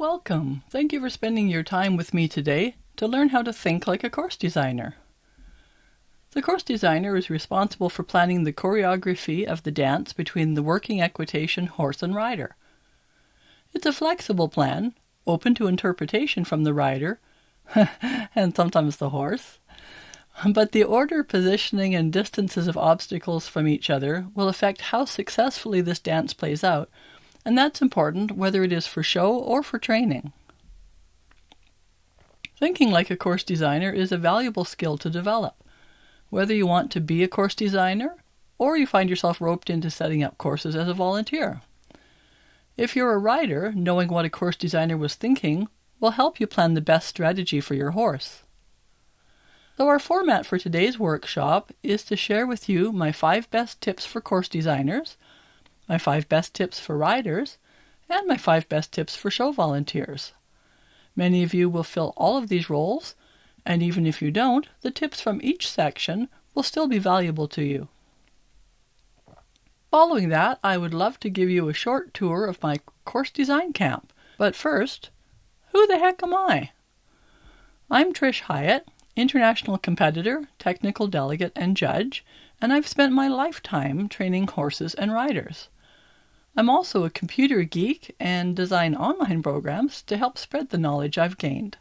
Welcome! Thank you for spending your time with me today to learn how to think like a course designer. The course designer is responsible for planning the choreography of the dance between the working equitation horse and rider. It's a flexible plan, open to interpretation from the rider, and sometimes the horse. But the order, positioning, and distances of obstacles from each other will affect how successfully this dance plays out, and that's important whether it is for show or for training. Thinking like a course designer is a valuable skill to develop, whether you want to be a course designer or you find yourself roped into setting up courses as a volunteer. If you're a rider, knowing what a course designer was thinking will help you plan the best strategy for your horse. So our format for today's workshop is to share with you my 5 best tips for course designers, my 5 best tips for riders, and my 5 best tips for show volunteers. Many of you will fill all of these roles, and even if you don't, the tips from each section will still be valuable to you. Following that, I would love to give you a short tour of my course design camp. But first, who the heck am I? I'm Trish Hyatt, international competitor, technical delegate, and judge, and I've spent my lifetime training horses and riders. I'm also a computer geek and design online programs to help spread the knowledge I've gained.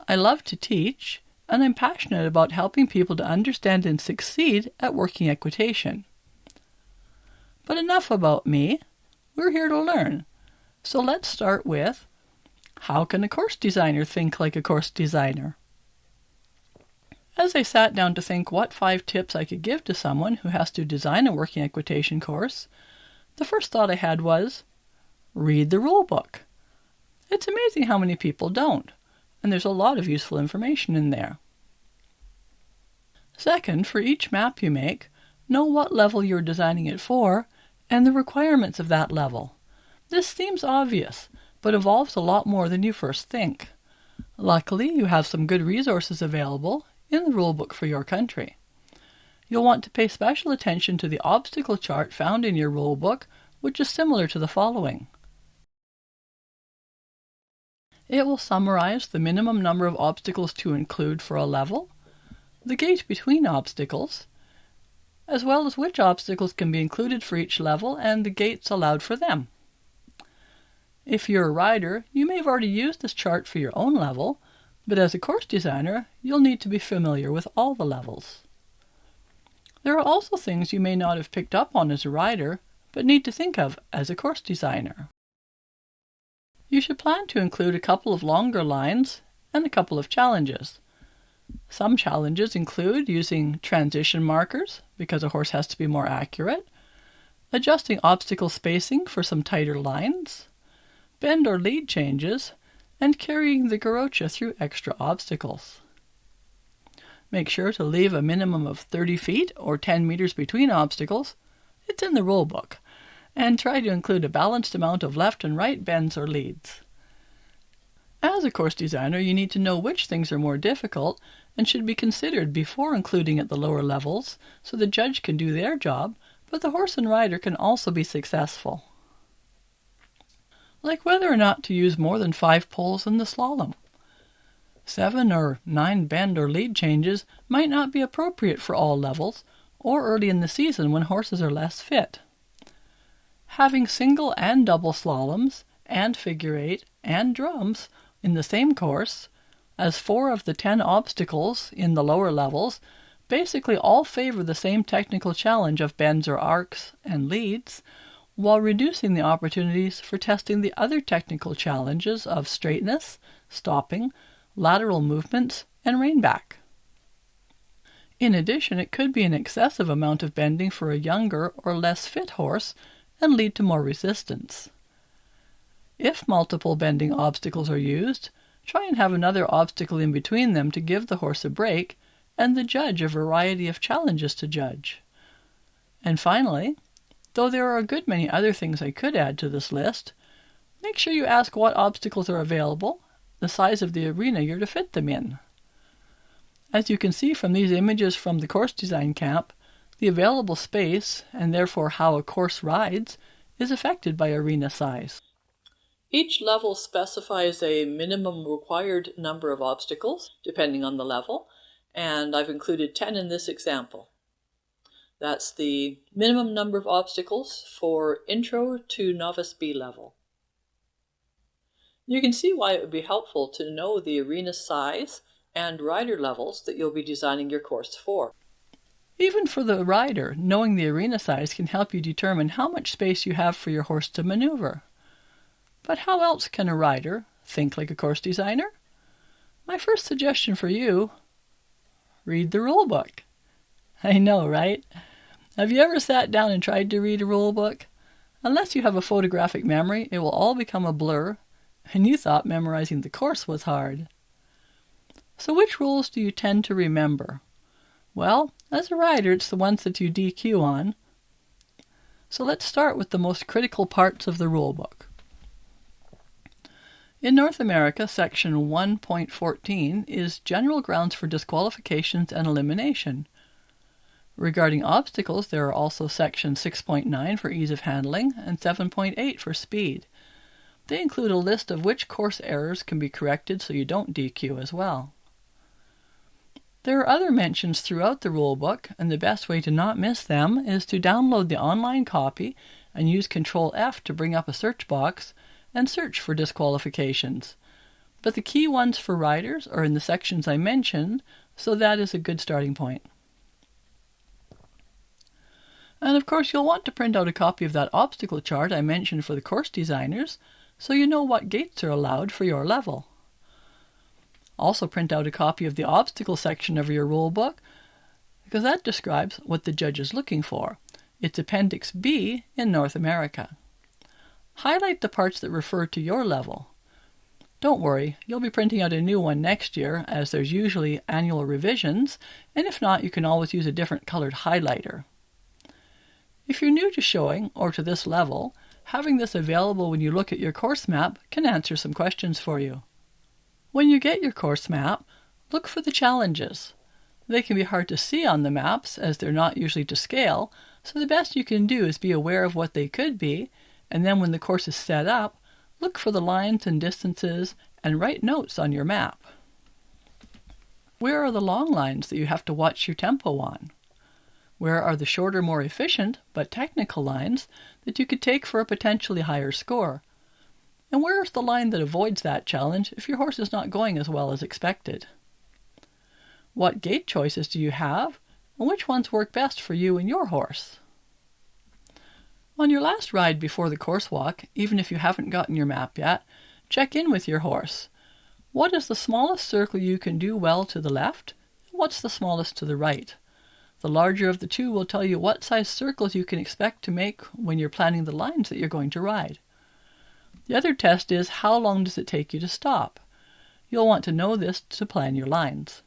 I love to teach, and I'm passionate about helping people to understand and succeed at working equitation. But enough about me. We're here to learn. So let's start with, how can a course designer think like a course designer? As I sat down to think what 5 tips I could give to someone who has to design a working equitation course, the first thought I had was, read the rule book. It's amazing how many people don't, and there's a lot of useful information in there. Second, for each map you make, know what level you're designing it for and the requirements of that level. This seems obvious, but involves a lot more than you first think. Luckily, you have some good resources available in the rulebook for your country. You'll want to pay special attention to the obstacle chart found in your rulebook, which is similar to the following. It will summarize the minimum number of obstacles to include for a level, the gate between obstacles, as well as which obstacles can be included for each level and the gates allowed for them. If you're a rider, you may have already used this chart for your own level, but as a course designer, you'll need to be familiar with all the levels. There are also things you may not have picked up on as a rider, but need to think of as a course designer. You should plan to include a couple of longer lines and a couple of challenges. Some challenges include using transition markers, because a horse has to be more accurate, adjusting obstacle spacing for some tighter lines, bend or lead changes, and carrying the garrocha through extra obstacles. Make sure to leave a minimum of 30 feet or 10 meters between obstacles. It's in the rule book. And try to include a balanced amount of left and right bends or leads. As a course designer, you need to know which things are more difficult and should be considered before including at the lower levels so the judge can do their job, but the horse and rider can also be successful. Like whether or not to use more than 5 poles in the slalom. 7 or 9 bend or lead changes might not be appropriate for all levels or early in the season when horses are less fit. Having single and double slaloms and figure 8 and drums in the same course, as 4 of the 10 obstacles in the lower levels basically all favor the same technical challenge of bends or arcs and leads, while reducing the opportunities for testing the other technical challenges of straightness, stopping, lateral movements, and rein-back. In addition, it could be an excessive amount of bending for a younger or less fit horse and lead to more resistance. If multiple bending obstacles are used, try and have another obstacle in between them to give the horse a break and the judge a variety of challenges to judge. And finally, though there are a good many other things I could add to this list, make sure you ask what obstacles are available, the size of the arena you're to fit them in. As you can see from these images from the course design camp, the available space, and therefore how a course rides, is affected by arena size. Each level specifies a minimum required number of obstacles, depending on the level, and I've included 10 in this example. That's the minimum number of obstacles for Intro to Novice B level. You can see why it would be helpful to know the arena size and rider levels that you'll be designing your course for. Even for the rider, knowing the arena size can help you determine how much space you have for your horse to maneuver. But how else can a rider think like a course designer? My first suggestion for you: read the rule book. I know, right? Have you ever sat down and tried to read a rule book? Unless you have a photographic memory, it will all become a blur, and you thought memorizing the course was hard. So which rules do you tend to remember? Well, as a rider, it's the ones that you DQ on. So let's start with the most critical parts of the rule book. In North America, Section 1.14 is General Grounds for Disqualifications and Elimination. Regarding obstacles, there are also Section 6.9 for ease of handling and 7.8 for speed. They include a list of which course errors can be corrected so you don't DQ as well. There are other mentions throughout the rulebook, and the best way to not miss them is to download the online copy and use Control F to bring up a search box and search for disqualifications. But the key ones for riders are in the sections I mentioned, so that is a good starting point. And of course, you'll want to print out a copy of that obstacle chart I mentioned for the course designers, so you know what gates are allowed for your level. Also print out a copy of the obstacle section of your rulebook, because that describes what the judge is looking for. It's Appendix B in North America. Highlight the parts that refer to your level. Don't worry, you'll be printing out a new one next year, as there's usually annual revisions, and if not, you can always use a different colored highlighter. If you're new to showing, or to this level, having this available when you look at your course map can answer some questions for you. When you get your course map, look for the challenges. They can be hard to see on the maps, as they're not usually to scale, so the best you can do is be aware of what they could be, and then when the course is set up, look for the lines and distances and write notes on your map. Where are the long lines that you have to watch your tempo on? Where are the shorter, more efficient, but technical lines that you could take for a potentially higher score? And where is the line that avoids that challenge if your horse is not going as well as expected? What gait choices do you have, and which ones work best for you and your horse? On your last ride before the course walk, even if you haven't gotten your map yet, check in with your horse. What is the smallest circle you can do well to the left, and what's the smallest to the right? The larger of the two will tell you what size circles you can expect to make when you're planning the lines that you're going to ride. The other test is how long does it take you to stop? You'll want to know this to plan your lines.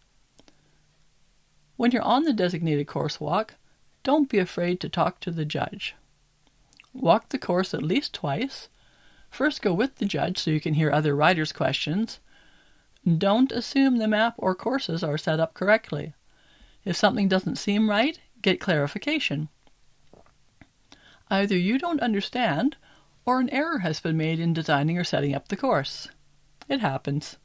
When you're on the designated course walk, don't be afraid to talk to the judge. Walk the course at least twice. First go with the judge so you can hear other riders' questions. Don't assume the map or courses are set up correctly. If something doesn't seem right, get clarification. Either you don't understand, or an error has been made in designing or setting up the course. It happens.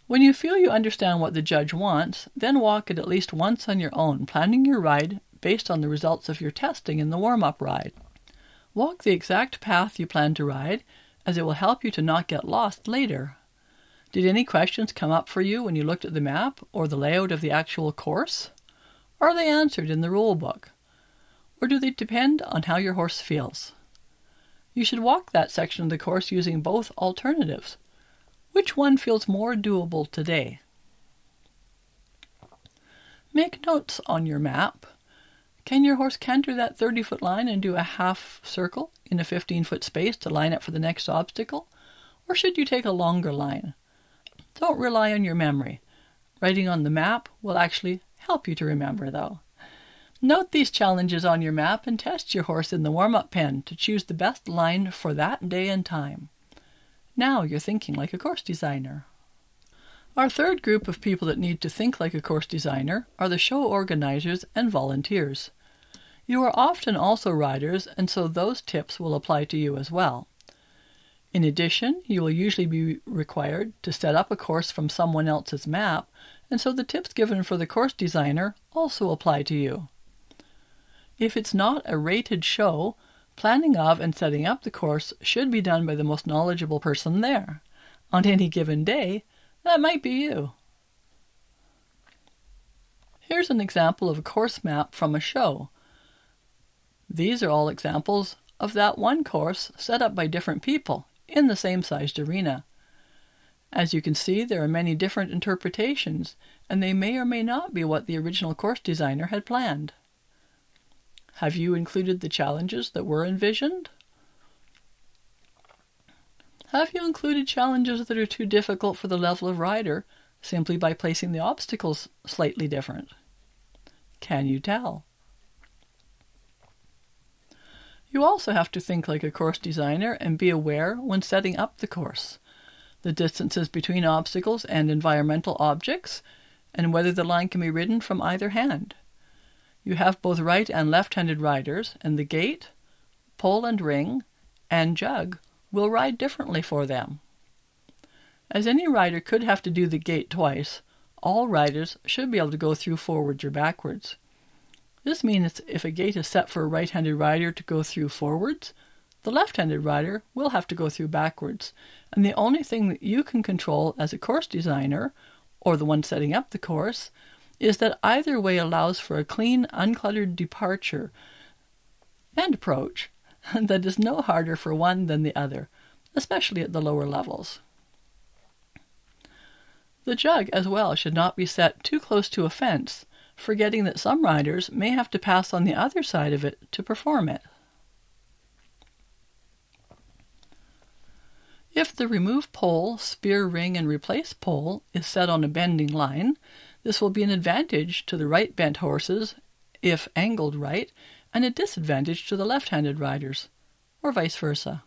When you feel you understand what the judge wants, then walk it at least once on your own, planning your ride based on the results of your testing in the warm-up ride. Walk the exact path you plan to ride, as it will help you to not get lost later. Did any questions come up for you when you looked at the map or the layout of the actual course? Are they answered in the rule book? Or do they depend on how your horse feels? You should walk that section of the course using both alternatives. Which one feels more doable today? Make notes on your map. Can your horse canter that 30-foot line and do a half circle in a 15-foot space to line up for the next obstacle? Or should you take a longer line? Don't rely on your memory. Writing on the map will actually help you to remember, though. Note these challenges on your map and test your horse in the warm-up pen to choose the best line for that day and time. Now you're thinking like a course designer. Our third group of people that need to think like a course designer are the show organizers and volunteers. You are often also riders, and so those tips will apply to you as well. In addition, you will usually be required to set up a course from someone else's map, and so the tips given for the course designer also apply to you. If it's not a rated show, planning of and setting up the course should be done by the most knowledgeable person there. On any given day, that might be you. Here's an example of a course map from a show. These are all examples of that one course set up by different people in the same sized arena. As you can see, there are many different interpretations, and they may or may not be what the original course designer had planned. Have you included the challenges that were envisioned? Have you included challenges that are too difficult for the level of rider simply by placing the obstacles slightly different? Can you tell? You also have to think like a course designer and be aware when setting up the course, the distances between obstacles and environmental objects, and whether the line can be ridden from either hand. You have both right and left-handed riders, and the gate, pole and ring, and jug will ride differently for them. As any rider could have to do the gate twice, all riders should be able to go through forwards or backwards. This means if a gate is set for a right-handed rider to go through forwards, the left-handed rider will have to go through backwards, and the only thing that you can control as a course designer, or the one setting up the course, is that either way allows for a clean, uncluttered departure and approach that is no harder for one than the other, especially at the lower levels. The jug as well should not be set too close to a fence, forgetting that some riders may have to pass on the other side of it to perform it. If the remove pole, spear, ring, and replace pole is set on a bending line, this will be an advantage to the right bent horses, if angled right, and a disadvantage to the left-handed riders, or vice versa.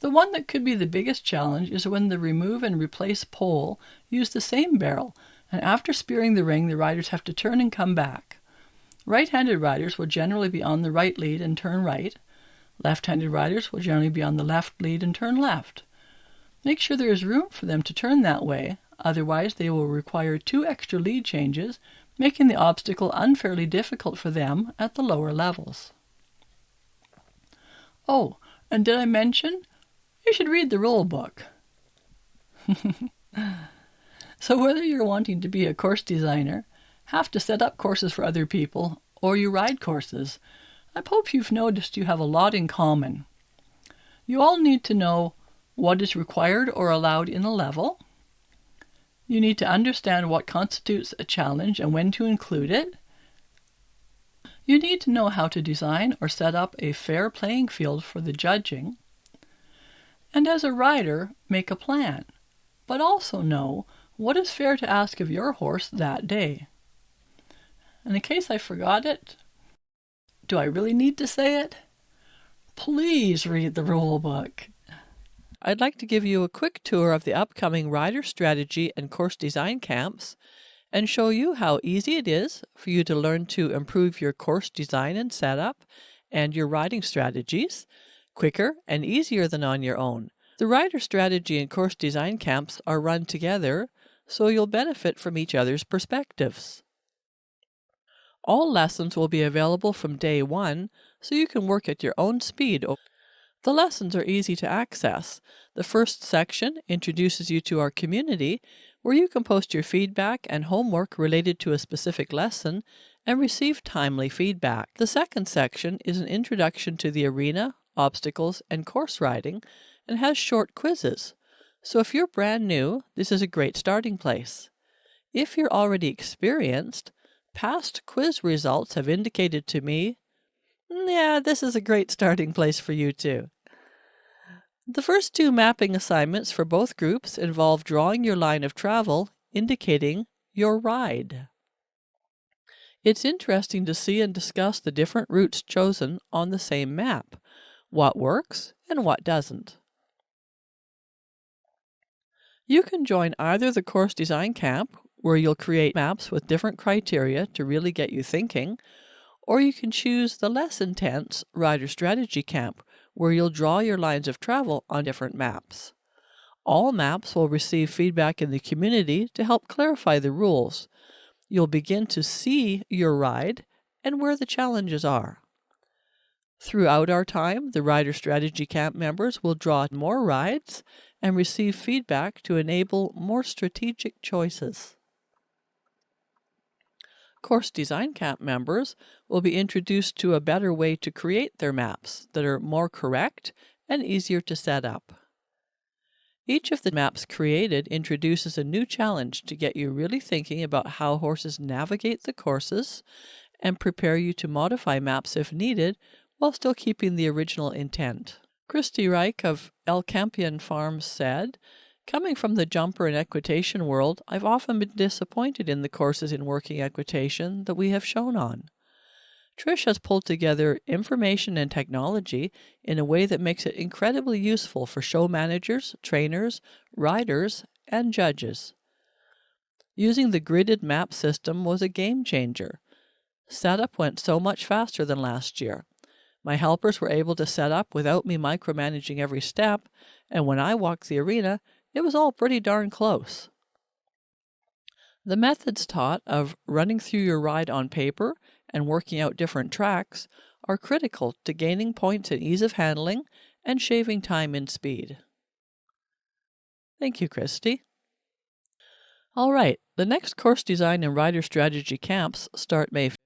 The one that could be the biggest challenge is when the remove and replace pole use the same barrel, and after spearing the ring, the riders have to turn and come back. Right-handed riders will generally be on the right lead and turn right. Left-handed riders will generally be on the left lead and turn left. Make sure there is room for them to turn that way, otherwise they will require 2 extra lead changes, making the obstacle unfairly difficult for them at the lower levels. Oh, and did I mention? You should read the rule book. So whether you're wanting to be a course designer, have to set up courses for other people, or you ride courses, I hope you've noticed you have a lot in common. You all need to know what is required or allowed in a level. You need to understand what constitutes a challenge and when to include it. You need to know how to design or set up a fair playing field for the judging. And as a rider, make a plan, but also know what is fair to ask of your horse that day. And in case I forgot it, do I really need to say it? Please read the rule book. I'd like to give you a quick tour of the upcoming rider strategy and course design camps and show you how easy it is for you to learn to improve your course design and setup and your riding strategies quicker and easier than on your own. The rider strategy and course design camps are run together, so you'll benefit from each other's perspectives. All lessons will be available from day 1, so you can work at your own speed. The lessons are easy to access. The first section introduces you to our community, where you can post your feedback and homework related to a specific lesson and receive timely feedback. The second section is an introduction to the arena, obstacles, and course riding, and has short quizzes. So if you're brand new, this is a great starting place. If you're already experienced, past quiz results have indicated to me, yeah, this is a great starting place for you too. The first 2 mapping assignments for both groups involve drawing your line of travel, indicating your ride. It's interesting to see and discuss the different routes chosen on the same map, what works and what doesn't. You can join either the course design camp, where you'll create maps with different criteria to really get you thinking, or you can choose the less intense rider strategy camp, where you'll draw your lines of travel on different maps. All maps will receive feedback in the community to help clarify the rules. You'll begin to see your ride and where the challenges are. Throughout our time, the Rider Strategy Camp members will draw more rides and receive feedback to enable more strategic choices. Course Design Camp members will be introduced to a better way to create their maps that are more correct and easier to set up. Each of the maps created introduces a new challenge to get you really thinking about how horses navigate the courses and prepare you to modify maps if needed while still keeping the original intent. Christy Reich of El Campion Farms said, "Coming from the jumper and equitation world, I've often been disappointed in the courses in working equitation that we have shown on. Trish has pulled together information and technology in a way that makes it incredibly useful for show managers, trainers, riders, and judges. Using the gridded map system was a game changer. Setup went so much faster than last year. My helpers were able to set up without me micromanaging every step, and when I walked the arena, it was all pretty darn close." The methods taught of running through your ride on paper and working out different tracks are critical to gaining points in ease of handling and shaving time in speed. Thank you, Christy. All right, the next course design and rider strategy camps start May 15th.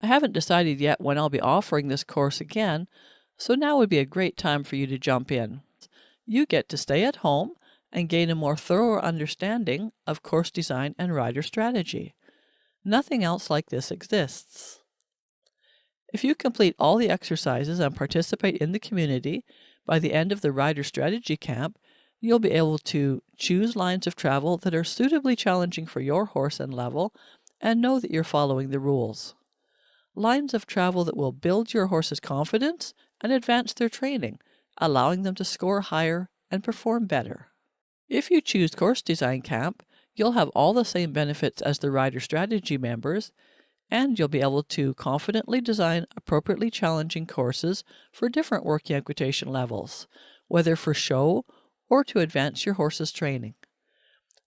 I haven't decided yet when I'll be offering this course again, so now would be a great time for you to jump in. You get to stay at home and gain a more thorough understanding of course design and rider strategy. Nothing else like this exists. If you complete all the exercises and participate in the community, by the end of the Rider Strategy Camp, you'll be able to choose lines of travel that are suitably challenging for your horse and level and know that you're following the rules. Lines of travel that will build your horse's confidence and advance their training, allowing them to score higher and perform better. If you choose Course Design Camp, you'll have all the same benefits as the Rider Strategy members, and you'll be able to confidently design appropriately challenging courses for different working equitation levels, whether for show or to advance your horse's training.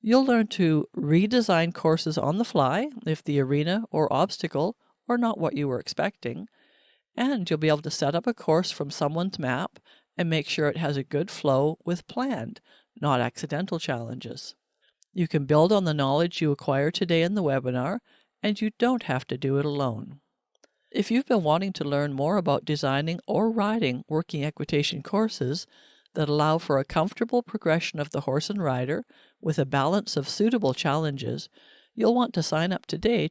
You'll learn to redesign courses on the fly if the arena or obstacle are not what you were expecting, and you'll be able to set up a course from someone's map and make sure it has a good flow with planned, not accidental challenges. You can build on the knowledge you acquire today in the webinar, and you don't have to do it alone. If you've been wanting to learn more about designing or riding working equitation courses that allow for a comfortable progression of the horse and rider with a balance of suitable challenges, you'll want to sign up today